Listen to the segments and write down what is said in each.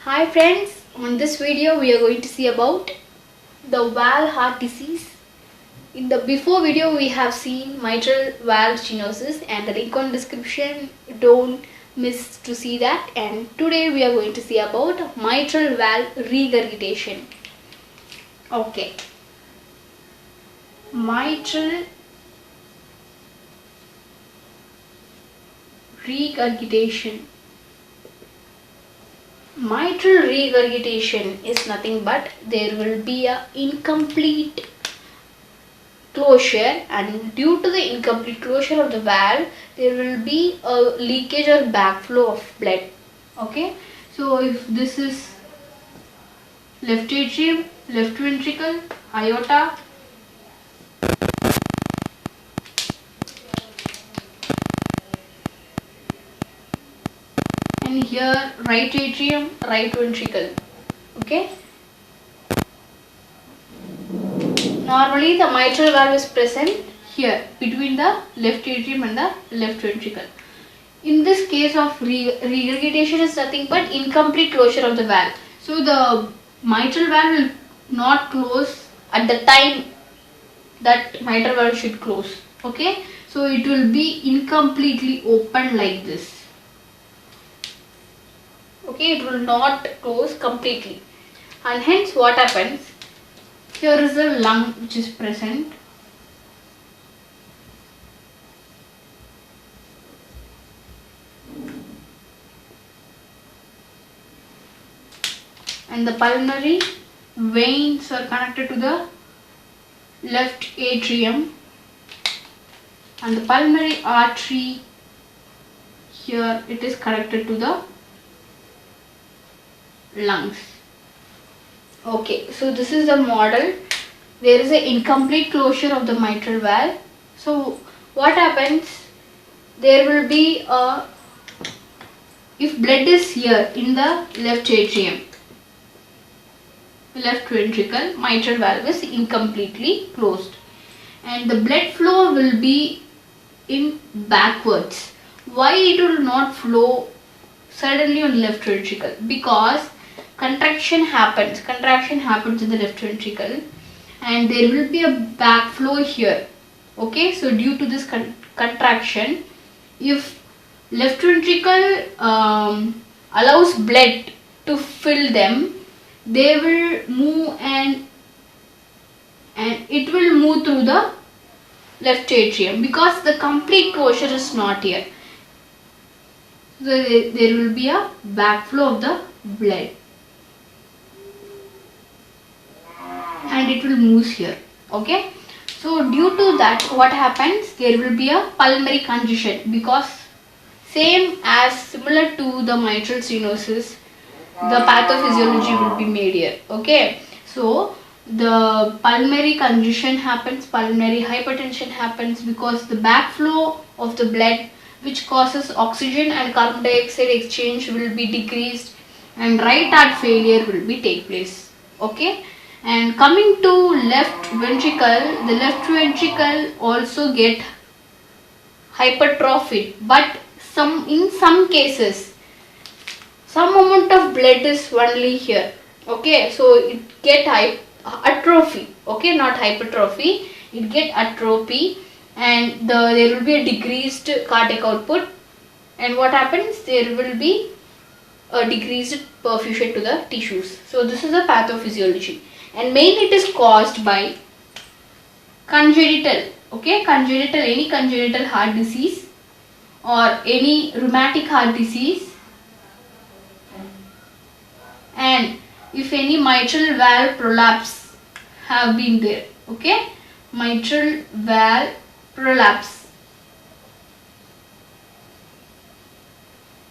Hi friends, on this video we are going to see about the valve heart disease. In the before video we have seen mitral valve stenosis and the link on description, don't miss to see that. And today we are going to see about mitral valve regurgitation. Okay, mitral regurgitation. Mitral regurgitation is nothing but there will be a incomplete closure, and due to the incomplete closure of the valve there will be a leakage or backflow of blood. Okay, so if this is left atrium, left ventricle, aorta, and here right atrium, right ventricle. Okay, normally the mitral valve is present here between the left atrium and the left ventricle. In this case of regurgitation is nothing but incomplete closure of the valve. So the mitral valve will not close at the time that mitral valve should close. Okay, so it will be incompletely open like this. Okay, it will not close completely, and hence what happens, here is a lung which is present. And the pulmonary veins are connected to the left atrium, and the pulmonary artery here it is connected to the lungs. Okay, so this is the model. There is an incomplete closure of the mitral valve. So what happens, there will be a, if blood is here in the left atrium, left ventricle, mitral valve is incompletely closed and the blood flow will be in backwards. Why it will not flow suddenly on left ventricle? Because contraction happens in the left ventricle and there will be a backflow here. Okay, so due to this contraction, if left ventricle allows blood to fill them, they will move and it will move through the left atrium because the complete closure is not here. So there will be a backflow of the blood and it will move here. Okay, so due to that what happens, there will be a pulmonary congestion because similar to the mitral stenosis, the pathophysiology will be made here. Okay, so the pulmonary congestion happens, pulmonary hypertension happens because the backflow of the blood which causes oxygen and carbon dioxide exchange will be decreased and right heart failure will be take place. Okay, and coming to left ventricle, the left ventricle also get hypertrophied, but in some cases some amount of blood is only here. Okay, so it get atrophy. Okay, not hypertrophy, it get atrophy and there will be a decreased cardiac output, and what happens, there will be a decreased perfusion to the tissues. So this is a pathophysiology and mainly it is caused by congenital. Okay, any congenital heart disease or any rheumatic heart disease, and if any mitral valve prolapse have been there. Okay, mitral valve prolapse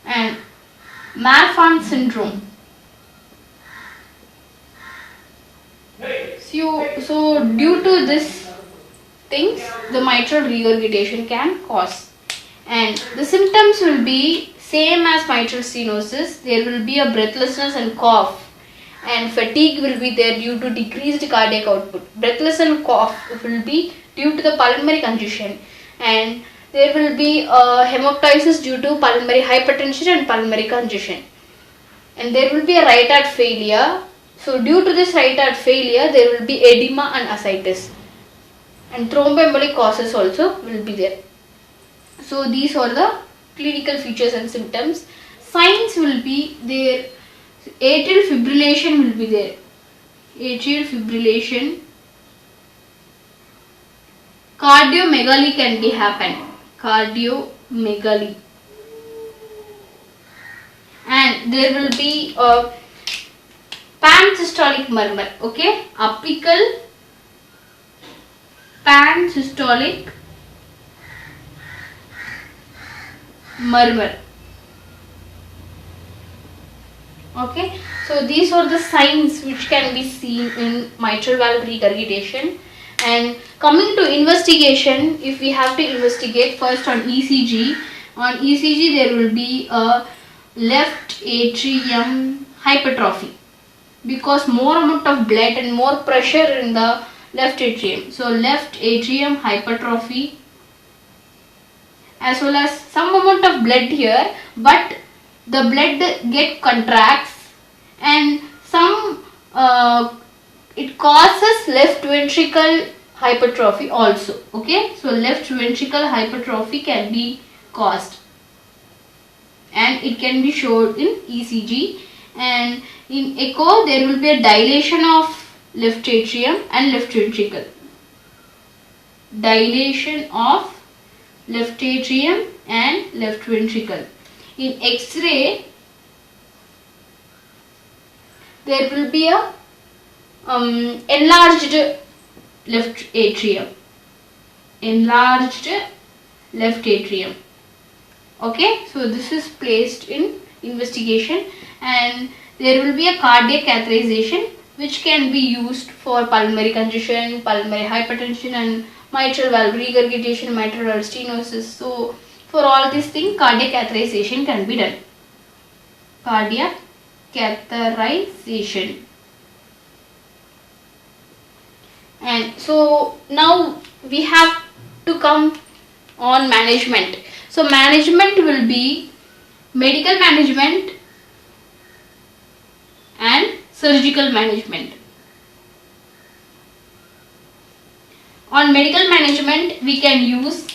and Marfan syndrome. So due to this things, the mitral regurgitation can cause, and the symptoms will be same as mitral stenosis. There will be a breathlessness and cough, and fatigue will be there due to decreased cardiac output. Breathless and cough will be due to the pulmonary congestion, and there will be hemoptysis due to pulmonary hypertension and pulmonary congestion. and there will be a right heart failure. So due to this right heart failure, there will be edema and ascites, and thromboembolic causes also will be there. So these are the clinical features and symptoms. Signs will be there. Atrial fibrillation will be there. Atrial fibrillation. Cardiomegaly can be happen. Cardiomegaly. And there will be a pansystolic murmur. Okay, apical pansystolic murmur. Okay, so these are the signs which can be seen in mitral valve regurgitation. And coming to investigation, if we have to investigate first on ECG, there will be a left atrium hypertrophy, because more amount of blood and more pressure in the left atrium. So left atrium hypertrophy, as well as some amount of blood here, but the blood get contracts, and some it causes left ventricle hypertrophy also. Okay, so left ventricle hypertrophy can be caused, and it can be showed in ECG. And in echo, there will be a dilation of left atrium and left ventricle. Dilation of left atrium and left ventricle. In X-ray, there will be a enlarged left atrium. Enlarged left atrium. Okay, so this is placed in investigation, and there will be a cardiac catheterization which can be used for pulmonary congestion, pulmonary hypertension, and mitral valve regurgitation, mitral valve stenosis. So for all these things, cardiac catheterization can be done. Cardiac catheterization. And so now we have to come on management. So management will be medical management and surgical management. On medical management, we can use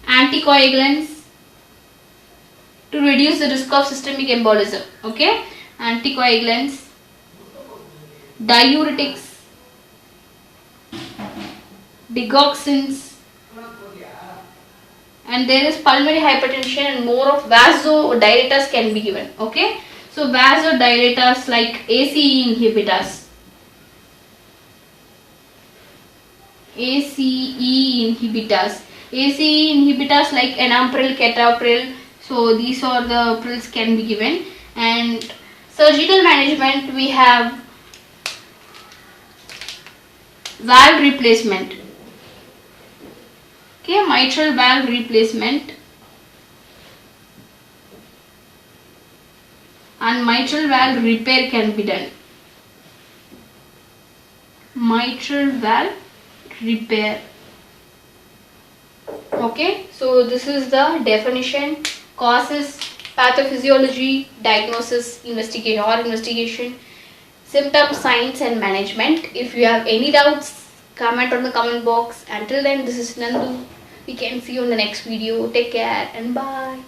anticoagulants to reduce the risk of systemic embolism. Okay, anticoagulants, diuretics, digoxins, and there is pulmonary hypertension, and more of vasodilators can be given. Okay, so vasodilators like ACE inhibitors. ACE inhibitors like enalapril, captopril. So these are the pills can be given. And surgical management, we have valve replacement. Okay, mitral valve replacement and mitral valve repair can be done. Mitral valve repair. Okay, so this is the definition, causes, pathophysiology, diagnosis, investigation, symptoms, signs and management. If you have any doubts, comment on the comment box. Until then, this is Nandu. We can see you in the next video. Take care and bye.